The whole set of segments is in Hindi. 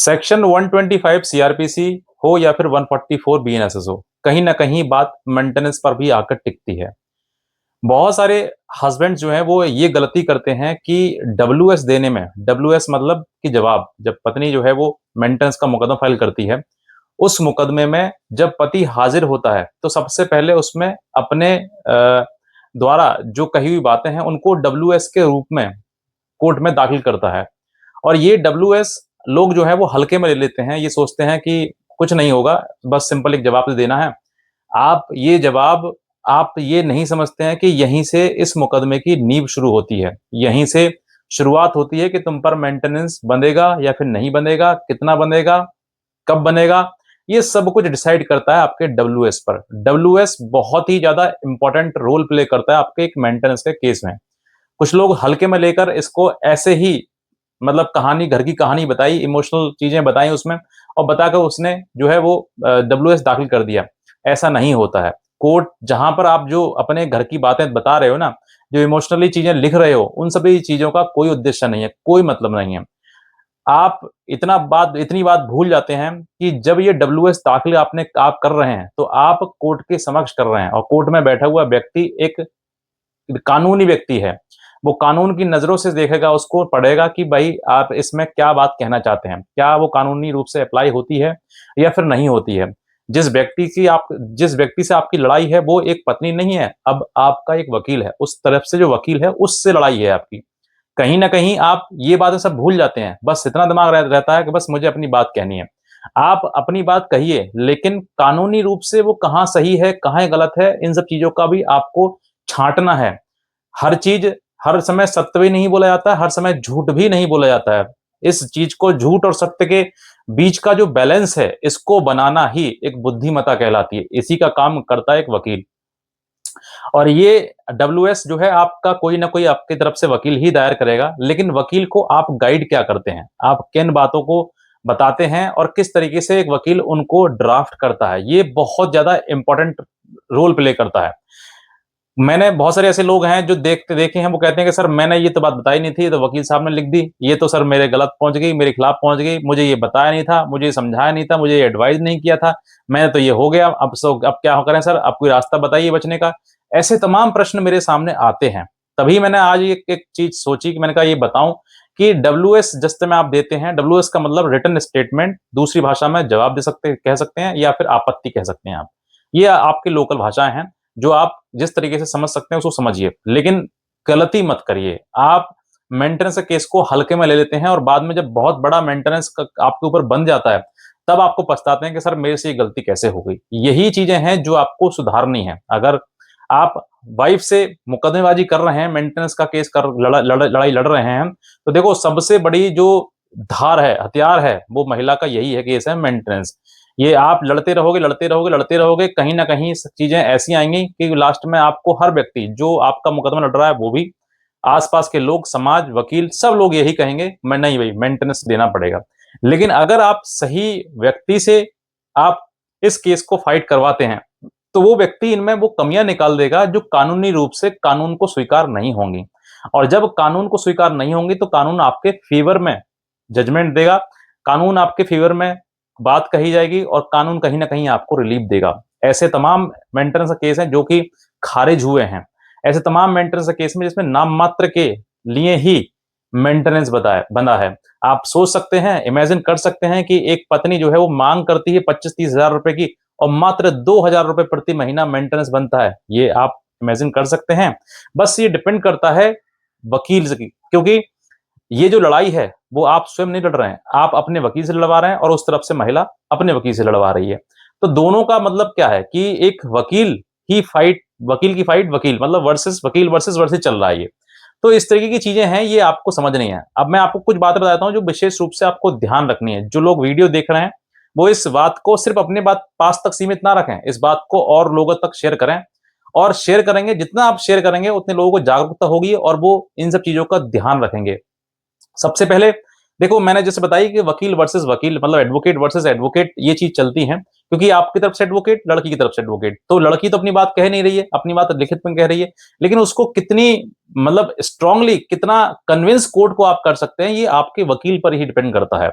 सेक्शन 125 सीआरपीसी हो या फिर 144 बीएनएसएस हो, कहीं ना कहीं बात मेंटेनेंस पर भी आकर टिकती है। बहुत सारे हस्बैंड जो हैं वो ये गलती करते हैं कि डब्ल्यूएस देने में, डब्ल्यूएस मतलब कि जवाब, जब पत्नी जो है वो मेंटेनेंस का मुकदमा फाइल करती है, उस मुकदमे में जब पति हाजिर होता है तो सबसे पहले उसमें अपने द्वारा जो कही हुई बातें हैं उनको डब्ल्यूएस के रूप में कोर्ट में दाखिल करता है। और ये डब्ल्यूएस लोग जो है वो हल्के में ले लेते हैं, ये सोचते हैं कि कुछ नहीं होगा, बस सिंपल एक जवाब दे देना है। आप ये जवाब, आप ये नहीं समझते हैं कि यहीं से इस मुकदमे की नींव शुरू होती है, यहीं से शुरुआत होती है कि तुम पर मेंटेनेंस बंधेगा या फिर नहीं बंधेगा, कितना बंधेगा, कब बनेगा, ये सब कुछ डिसाइड करता है आपके डब्ल्यूएस पर। डब्ल्यूएस बहुत ही ज्यादा इंपॉर्टेंट रोल प्ले करता है आपके एक मेंटेनेंस के केस में। कुछ लोग हल्के में लेकर इसको ऐसे ही, मतलब कहानी, घर की कहानी बताई, इमोशनल चीजें बताई उसमें, और बताकर उसने जो है वो डब्ल्यूएस दाखिल कर दिया। ऐसा नहीं होता है। कोर्ट जहां पर आप जो अपने घर की बातें बता रहे हो ना, जो इमोशनली चीजें लिख रहे हो, उन सभी चीजों का कोई उद्देश्य नहीं है, कोई मतलब नहीं है। आप इतनी बात भूल जाते हैं कि जब ये डब्ल्यूएस दाखिल आप कर रहे हैं तो आप कोर्ट के समक्ष कर रहे हैं, और कोर्ट में बैठा हुआ व्यक्ति एक कानूनी व्यक्ति है। वो कानून की नजरों से देखेगा, उसको पढ़ेगा कि भाई आप इसमें क्या बात कहना चाहते हैं, क्या वो कानूनी रूप से अप्लाई होती है या फिर नहीं होती है। जिस व्यक्ति से आपकी लड़ाई है वो एक पत्नी नहीं है, अब आपका एक वकील है, उस तरफ से जो वकील है उससे लड़ाई है आपकी। कहीं ना कहीं आप ये बातें सब भूल जाते हैं, बस इतना दिमाग रहता है कि बस मुझे अपनी बात कहनी है। आप अपनी बात कहिए, लेकिन कानूनी रूप से वो कहाँ सही है कहाँ गलत है, इन सब चीजों का भी आपको छांटना है। हर चीज, हर समय सत्य भी नहीं बोला जाता है, हर समय झूठ भी नहीं बोला जाता है। इस चीज को, झूठ और सत्य के बीच का जो बैलेंस है, इसको बनाना ही एक बुद्धिमत्ता कहलाती है। इसी का काम करता है एक वकील। और ये डब्ल्यूएस जो है आपका, कोई ना कोई आपकी तरफ से वकील ही दायर करेगा, लेकिन वकील को आप गाइड क्या करते हैं, आप किन बातों को बताते हैं और किस तरीके से एक वकील उनको ड्राफ्ट करता है, ये बहुत ज्यादा इंपॉर्टेंट रोल प्ले करता है। मैंने बहुत सारे ऐसे लोग हैं जो देखते देखे हैं, वो कहते हैं कि सर मैंने ये तो बात बताई नहीं थी, तो वकील साहब ने लिख दी, ये तो सर मेरे गलत पहुंच गई, मेरे खिलाफ पहुंच गई, मुझे ये बताया नहीं था, मुझे ये समझाया नहीं था, मुझे ये एडवाइस नहीं किया था, मैंने तो ये हो गया, अब क्या करें सर, आप कोई रास्ता बताइए बचने का। ऐसे तमाम प्रश्न मेरे सामने आते हैं। तभी मैंने आज एक चीज सोची कि मैंने कहा ये बताऊं कि डब्ल्यूएस जस्ते में आप देते हैं, डब्ल्यूएस का मतलब रिटन स्टेटमेंट, दूसरी भाषा में जवाब दे सकते, कह सकते हैं, या फिर आपत्ति कह सकते हैं आप। ये आपकी लोकल भाषाएं हैं, जो आप जिस तरीके से समझ सकते हैं उसको समझिए, लेकिन गलती मत करिए। आप मेंटेनेंस केस को हल्के में ले लेते हैं, और बाद में जब बहुत बड़ा मेंटेनेंस आपके ऊपर बन जाता है, तब आपको पछताते हैं कि सर मेरे से ये गलती कैसे हो गई। यही चीजें हैं जो आपको सुधारनी है। अगर आप वाइफ से मुकदमेबाजी कर रहे हैं, मेंटेनेंस का केस कर लड़ाई लड़ रहे हैं, तो देखो सबसे बड़ी जो धार है, हथियार है, वो महिला का यही है, केस है मेंटेनेंस। ये आप लड़ते रहोगे, लड़ते रहोगे, लड़ते रहोगे, कहीं ना कहीं चीजें ऐसी आएंगी कि लास्ट में आपको हर व्यक्ति जो आपका मुकदमा लड़ रहा है, वो भी, आसपास के लोग, समाज, वकील, सब लोग यही कहेंगे मैं नहीं भाई मेंटेनेंस देना पड़ेगा। लेकिन अगर आप सही व्यक्ति से आप इस केस को फाइट करवाते हैं, तो वो व्यक्ति इनमें वो कमियां निकाल देगा जो कानूनी रूप से कानून को स्वीकार नहीं होंगी। और जब कानून को स्वीकार नहीं होंगी तो कानून आपके फेवर में जजमेंट देगा, कानून आपके फेवर में बात कही जाएगी, और कानून कहीं ना कहीं आपको रिलीफ देगा। ऐसे तमाम मेंटेनेंस केस हैं जो कि खारिज हुए हैं। ऐसे तमाम मेंटेनेंस केस में जिसमें नाम मात्र के लिए ही मेंटेनेंस बताया बंधा है। आप सोच सकते हैं, इमेजिन कर सकते हैं कि एक पत्नी जो है वो मांग करती है 25-30 हजार रुपए की, और मात्र 2 हजार रुपए प्रति महीना मेंटेनेंस बनता है। ये आप इमेजिन कर सकते हैं। बस ये डिपेंड करता है वकील से, क्योंकि ये जो लड़ाई है वो आप स्वयं नहीं लड़ रहे हैं, आप अपने वकील से लड़वा रहे हैं, और उस तरफ से महिला अपने वकील से लड़वा रही है। तो दोनों का मतलब क्या है कि एक वकील ही फाइट, वकील की फाइट, वकील मतलब वर्सेस वकील, वर्सेस वर्सेस चल रहा है ये। तो इस तरीके की चीजें हैं, ये आपको समझनी है। अब मैं आपको कुछ बातें बताता हूं जो विशेष रूप से आपको ध्यान रखनी है। जो लोग वीडियो देख रहे हैं वो इस बात को सिर्फ अपने बात पास तक सीमित ना रखें, इस बात को और लोगों तक शेयर करें। और शेयर करेंगे, जितना आप शेयर करेंगे उतने लोगों को जागरूकता होगी, और वो इन सब चीजों का ध्यान रखेंगे। सबसे पहले देखो, मैंने जैसे बताई कि वकील वर्सेस वकील, मतलब एडवोकेट वर्सेस एडवोकेट, ये चीज चलती है, क्योंकि आपकी तरफ से एडवोकेट, लड़की की तरफ से एडवोकेट। तो लड़की तो अपनी बात कह नहीं रही है, अपनी बात लिखित में कह रही है, लेकिन उसको कितनी, मतलब स्ट्रांगली कितना कन्विंस कोर्ट को आप कर सकते हैं, ये आपके वकील पर ही डिपेंड करता है।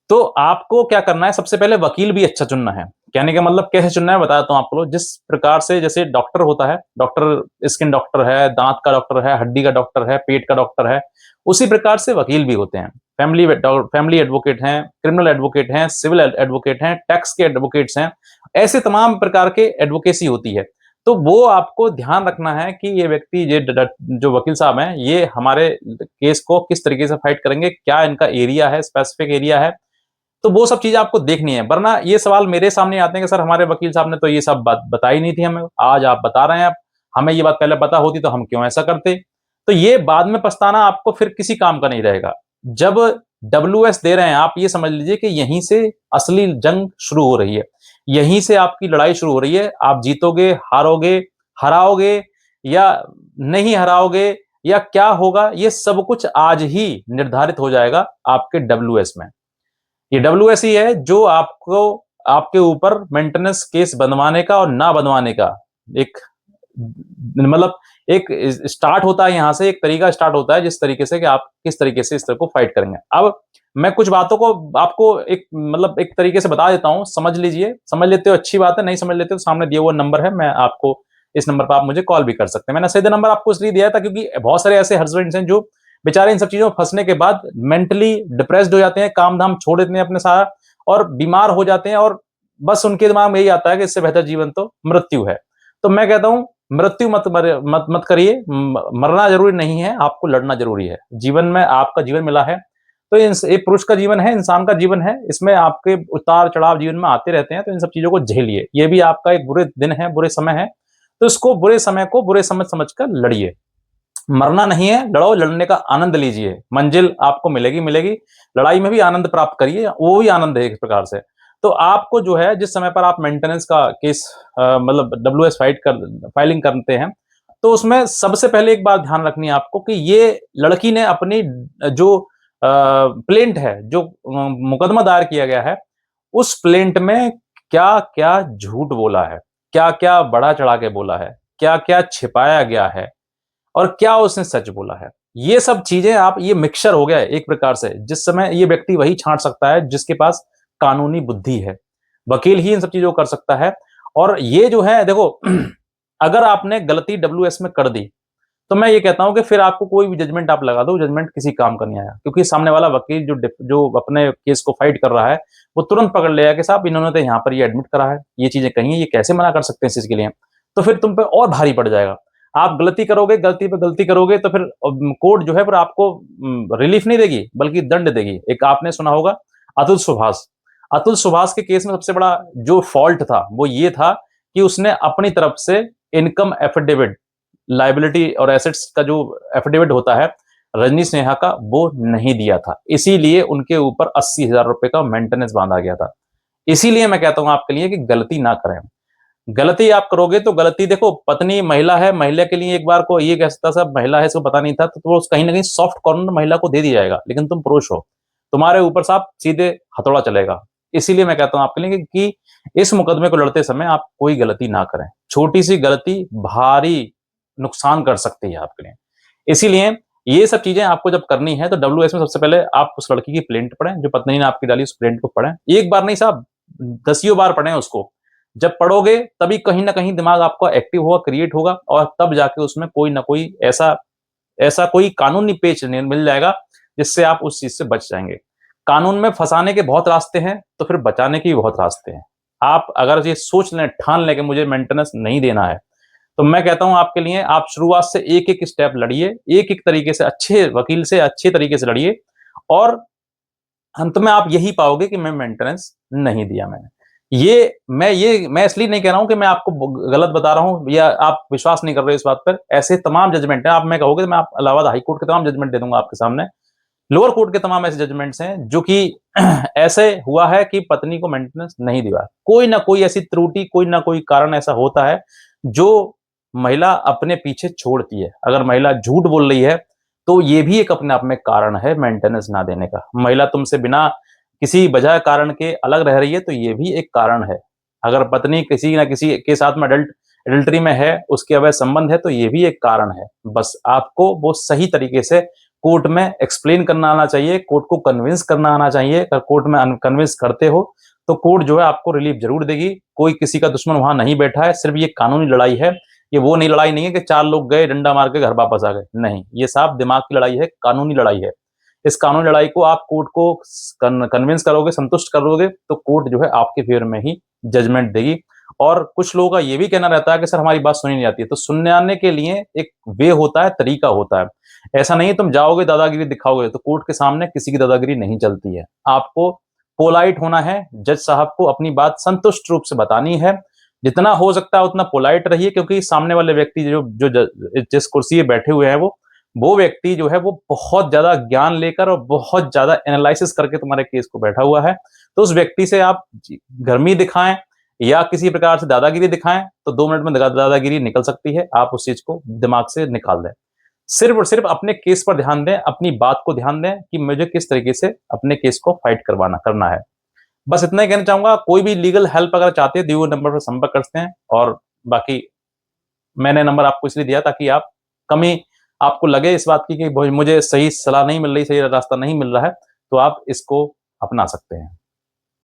तो आपको क्या करना है, सबसे पहले वकील भी अच्छा चुनना है। कहने का मतलब कैसे चुनना है बताता हूँ आपको लोग। जिस प्रकार से जैसे डॉक्टर होता है, डॉक्टर स्किन डॉक्टर है, दांत का डॉक्टर है, हड्डी का डॉक्टर है, पेट का डॉक्टर है, उसी प्रकार से वकील भी होते हैं। फैमिली एडवोकेट हैं, क्रिमिनल एडवोकेट हैं, सिविल एडवोकेट हैं, टैक्स के एडवोकेट्स हैं, ऐसे तमाम प्रकार के एडवोकेसी होती है। तो वो आपको ध्यान रखना है कि ये व्यक्ति, ये जो वकील साहब हैं, ये हमारे केस को किस तरीके से फाइट करेंगे, क्या इनका एरिया है, स्पेसिफिक एरिया है। तो वो सब चीजें आपको देखनी है, वरना ये सवाल मेरे सामने आते हैं कि सर हमारे वकील साहब ने तो ये सब बात बताई नहीं थी हमें, आज आप बता रहे हैं। आप हमें ये बात पहले पता होती तो हम क्यों ऐसा करते। तो ये बाद में पछताना आपको फिर किसी काम का नहीं रहेगा। जब डब्ल्यूएस दे रहे हैं, आप ये समझ लीजिए कि यहीं से असली जंग शुरू हो रही है, यहीं से आपकी लड़ाई शुरू हो रही है। आप जीतोगे, हारोगे, हराओगे या नहीं हराओगे, या क्या होगा, ये सब कुछ आज ही निर्धारित हो जाएगा आपके डब्ल्यूएस में। ये डब्ल्यूएस ही है जो आपको, आपके ऊपर मेंटेनेंस केस बनवाने का और ना बनवाने का एक, मतलब एक स्टार्ट होता है, यहां से एक तरीका स्टार्ट होता है जिस तरीके से कि आप किस तरीके से इस तरह को फाइट करेंगे। अब मैं कुछ बातों को आपको एक, मतलब एक तरीके से बता देता हूं, समझ लीजिए। समझ लेते हो अच्छी बात है, नहीं समझ लेते हो सामने दिया हुआ नंबर है, मैं आपको इस नंबर पर आप मुझे कॉल भी कर सकते हैं। मैंने सीधा नंबर आपको इसलिए दिया था क्योंकि बहुत सारे ऐसे हस्बैंड्स हैं जो बेचारे इन सब चीजों में फंसने के बाद मेंटली डिप्रेस्ड हो जाते हैं, काम धाम छोड़ देते हैं अपने सारा, और बीमार हो जाते हैं, और बस उनके दिमाग में यही आता है कि इससे बेहतर जीवन तो मृत्यु है। तो मैं कहता हूं मृत्यु मत करिए। मरना जरूरी नहीं है, आपको लड़ना जरूरी है। जीवन में आपका जीवन मिला है, तो एक पुरुष का जीवन है, इंसान का जीवन है, इसमें आपके उतार चढ़ाव जीवन में आते रहते हैं, तो इन सब चीजों को झेलिए। ये भी आपका एक बुरे दिन है, बुरे समय है, तो इसको बुरे समय को बुरे समझ कर लड़िए। मरना नहीं है, लड़ो, लड़ने का आनंद लीजिए, मंजिल आपको मिलेगी मिलेगी। लड़ाई में भी आनंद प्राप्त करिए, वो भी आनंद है एक प्रकार से। तो आपको जो है, जिस समय पर आप मेंटेनेंस का केस मतलब डब्ल्यूएस फाइलिंग करते हैं, तो उसमें सबसे पहले एक बात ध्यान रखनी है आपको कि ये लड़की ने अपनी जो प्लेंट है, जो मुकदमा दायर किया गया है, उस प्लेंट में क्या क्या झूठ बोला है, क्या क्या बढ़ा चढ़ा के बोला है, क्या क्या छिपाया गया है, और क्या उसने सच बोला है। ये सब चीजें, आप, ये मिक्सचर हो गया है एक प्रकार से। जिस समय ये व्यक्ति वही छांट सकता है जिसके पास कानूनी बुद्धि है, वकील ही इन सब चीजों को कर सकता है। और ये जो है देखो, अगर आपने गलती डब्ल्यूएस में कर दी, तो मैं ये कहता हूं कि फिर आपको कोई भी जजमेंट आप लगा दो, जजमेंट किसी काम का नहीं आया, क्योंकि सामने वाला वकील जो अपने केस को फाइट कर रहा है, वो तुरंत पकड़ लेगा कि साहब इन्होंने तो यहाँ पर ये एडमिट करा है, ये चीजें कही है, ये कैसे मना कर सकते हैं इस चीज के लिए। तो फिर तुम पे और भारी पड़ जाएगा। आप गलती करोगे, गलती पे गलती करोगे, तो फिर कोर्ट जो है फिर आपको रिलीफ नहीं देगी बल्कि दंड देगी। एक आपने सुना होगा अतुल सुभाष। अतुल सुभाष के केस में सबसे बड़ा जो फॉल्ट था वो ये था कि उसने अपनी तरफ से इनकम एफिडेविट, लाइबिलिटी और एसेट्स का जो एफिडेविट होता है रजनी स्नेहा का, वो नहीं दिया था। इसीलिए उनके ऊपर 80,000 रुपए का मेंटेनेंस बांधा गया था। इसीलिए मैं कहता हूं आपके लिए कि गलती ना करें। गलती आप करोगे तो गलती, देखो पत्नी महिला है, महिला के लिए एक बार को ये कहता सब महिला है, इसको पता नहीं था, तो वो कहीं ना कहीं सॉफ्ट कॉर्नर महिला को दे दिया जाएगा। लेकिन तुम पुरुष हो, तुम्हारे ऊपर साहब सीधे हथौड़ा चलेगा। इसीलिए मैं कहता हूं आपके लिए कि इस मुकदमे को लड़ते समय आप कोई गलती ना करें। छोटी सी गलती भारी नुकसान कर सकती है आपके लिए। इसीलिए ये सब चीजें आपको जब करनी है, तो डब्ल्यूएस में सबसे पहले आप उस लड़की की प्लेंट पढ़ें, जो पत्नी ने आपकी डाली, उस प्लेंट को पढ़ें। एक बार नहीं साहब, दसियों बार पढ़ें उसको। जब पढ़ोगे तभी कहीं ना कहीं दिमाग आपका एक्टिव होगा, क्रिएट होगा, और तब जाके उसमें कोई ना कोई ऐसा ऐसा कोई कानूनी पेच मिल जाएगा जिससे आप उस चीज से बच जाएंगे। कानून में फंसाने के बहुत रास्ते हैं, तो फिर बचाने के भी बहुत रास्ते हैं। आप अगर ये सोच लें, ठान लें कि मुझे मेंटेनेंस नहीं देना है, तो मैं कहता हूं आपके लिए, आप शुरुआत से एक एक स्टेप लड़िए, एक एक तरीके से अच्छे वकील से अच्छे तरीके से लड़िए, और अंत में आप यही पाओगे कि मैं मेंटेनेंस नहीं दिया मैंने। ये मैं इसलिए नहीं कह रहा हूं कि मैं आपको गलत बता रहा हूं या आप विश्वास नहीं कर रहे इस बात पर। ऐसे तमाम जजमेंट हैं, आप मैं कहोगे तो मैं आप इलाहाबाद हाई कोर्ट के तमाम जजमेंट दे दूंगा आपके सामने, लोअर कोर्ट के तमाम ऐसे जजमेंट्स हैं जो कि ऐसे हुआ है कि पत्नी को मेंटेनेंस नहीं दिया। कोई ना कोई ऐसी त्रुटि, कोई ना कोई कारण ऐसा होता है जो महिला अपने पीछे छोड़ती है। अगर महिला झूठ बोल रही है, तो ये भी एक अपने आप में कारण है मेंटेनेंस ना देने का। महिला तुमसे बिना किसी वजह कारण के अलग रह रही है, तो ये भी एक कारण है। अगर पत्नी किसी ना किसी के साथ में एडल्ट्री में है, उसके अवैध संबंध है, तो ये भी एक कारण है। बस आपको वो सही तरीके से कोर्ट में एक्सप्लेन करना आना चाहिए, कोर्ट को कन्विंस करना आना चाहिए। अगर कोर्ट में कन्विंस करते हो तो कोर्ट जो है आपको रिलीफ जरूर देगी। कोई किसी का दुश्मन वहां नहीं बैठा है, सिर्फ ये कानूनी लड़ाई है। ये वो नहीं लड़ाई नहीं है कि 4 लोग गए डंडा मार के घर वापस आ गए, नहीं, ये साफ दिमाग की लड़ाई है, कानूनी लड़ाई है। इस कानूनी लड़ाई को आप कोर्ट को कन्विंस करोगे, संतुष्ट करोगे, तो कोर्ट जो है आपके फेवर में ही जजमेंट देगी। और कुछ लोगों का ये भी कहना रहता है कि सर हमारी बात सुनी नहीं जाती है, तो सुनने आने के लिए एक वे होता है, तरीका होता है। ऐसा नहीं है तुम जाओगे दादागिरी दिखाओगे, तो कोर्ट के सामने किसी की दादागिरी नहीं चलती है। आपको पोलाइट होना है, जज साहब को अपनी बात संतुष्ट रूप से बतानी है। जितना हो सकता है उतना पोलाइट रहिए, क्योंकि सामने वाले व्यक्ति जो जो जिस कुर्सी पे बैठे हुए हैं वो व्यक्ति जो है वो बहुत ज्यादा ज्ञान लेकर और बहुत ज्यादा एनालिसिस करके तुम्हारे केस को बैठा हुआ है। तो उस व्यक्ति से आप गर्मी दिखाएं या किसी प्रकार से दादागिरी दिखाएं तो 2 मिनट में दादागिरी निकल सकती है। आप उस चीज को दिमाग से निकाल दें। सिर्फ और सिर्फ अपने केस पर ध्यान दें, अपनी बात को ध्यान दें कि मुझे किस तरीके से अपने केस को फाइट करना है। बस इतना ही कहना चाहूंगा। कोई भी लीगल हेल्प अगर चाहते हैं, दिए हुए नंबर पर संपर्क करते हैं। और बाकी मैंने नंबर आपको इसलिए दिया ताकि आप कमी आपको लगे इस बात की कि मुझे सही सलाह नहीं मिल रही, सही रास्ता नहीं मिल रहा है, तो आप इसको अपना सकते हैं।